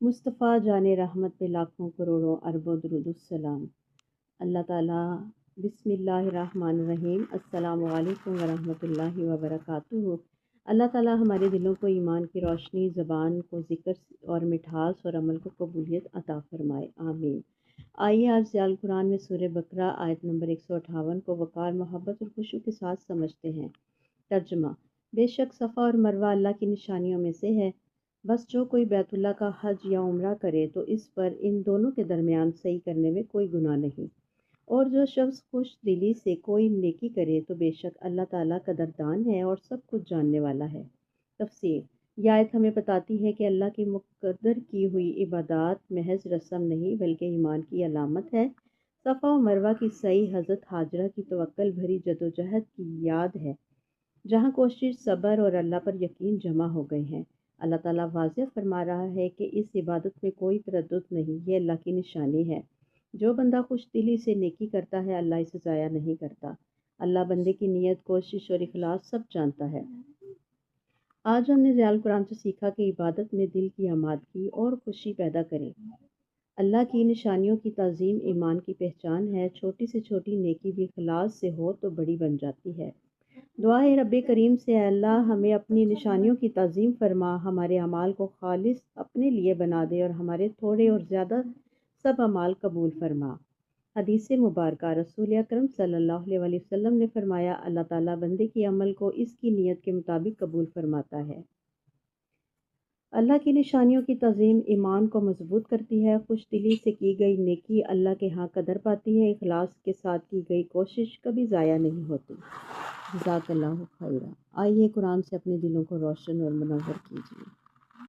مصطفیٰ جان رحمت پہ لاکھوں کروڑوں اربوں درود السلام۔ اللہ تعالیٰ بسم اللہ الرحمن الرحیم۔ السلام علیکم ورحمۃ اللہ وبرکاتہ۔ اللہ تعالیٰ ہمارے دلوں کو ایمان کی روشنی، زبان کو ذکر اور مٹھاس اور عمل کو قبولیت عطا فرمائے، آمین۔ آئیے آج ضیاء القرآن میں سورہ بقرہ آیت نمبر 158 کو وقار، محبت اور خشوع کے ساتھ سمجھتے ہیں۔ ترجمہ: بے شک صفا اور مروہ اللہ کی نشانیوں میں سے ہے، بس جو کوئی بیت اللہ کا حج یا عمرہ کرے تو اس پر ان دونوں کے درمیان صحیح کرنے میں کوئی گناہ نہیں، اور جو شخص خوش دلی سے کوئی نیکی کرے تو بے شک اللہ تعالیٰ قدردان ہے اور سب کچھ جاننے والا ہے۔ تفسیر: یہ آیت ہمیں بتاتی ہے کہ اللہ کی مقدر کی ہوئی عبادات محض رسم نہیں بلکہ ایمان کی علامت ہے۔ صفا و مروہ کی سعی حضرت ہاجرہ کی توکل بھری جدوجہد کی یاد ہے، جہاں کوشش، صبر اور اللہ پر یقین جمع ہو گئے ہیں۔ اللہ تعالیٰ واضح فرما رہا ہے کہ اس عبادت میں کوئی تردد نہیں، یہ اللہ کی نشانی ہے۔ جو بندہ خوش دلی سے نیکی کرتا ہے اللہ اسے ضائع نہیں کرتا۔ اللہ بندے کی نیت، کوشش اور اخلاص سب جانتا ہے۔ آج ہم نے ضیاء القرآن سے سیکھا کہ عبادت میں دل کی آمادگی اور خوشی پیدا کریں۔ اللہ کی نشانیوں کی تعظیم ایمان کی پہچان ہے۔ چھوٹی سے چھوٹی نیکی بھی اخلاص سے ہو تو بڑی بن جاتی ہے۔ دعا ہے رب کریم سے، اے اللہ ہمیں اپنی نشانیوں کی تعظیم فرما، ہمارے اعمال کو خالص اپنے لیے بنا دے اور ہمارے تھوڑے اور زیادہ سب اعمال قبول فرما۔ حدیث مبارکہ: رسول اکرم صلی اللہ علیہ وسلم نے فرمایا، اللہ تعالیٰ بندے کی عمل کو اس کی نیت کے مطابق قبول فرماتا ہے۔ اللہ کی نشانیوں کی تعظیم ایمان کو مضبوط کرتی ہے۔ خوش دلی سے کی گئی نیکی اللہ کے ہاں قدر پاتی ہے۔ اخلاص کے ساتھ کی گئی کوشش کبھی ضائع نہیں ہوتی۔ جزاک اللہ خیرہ۔ آئیے قرآن سے اپنے دلوں کو روشن اور منور کیجیے۔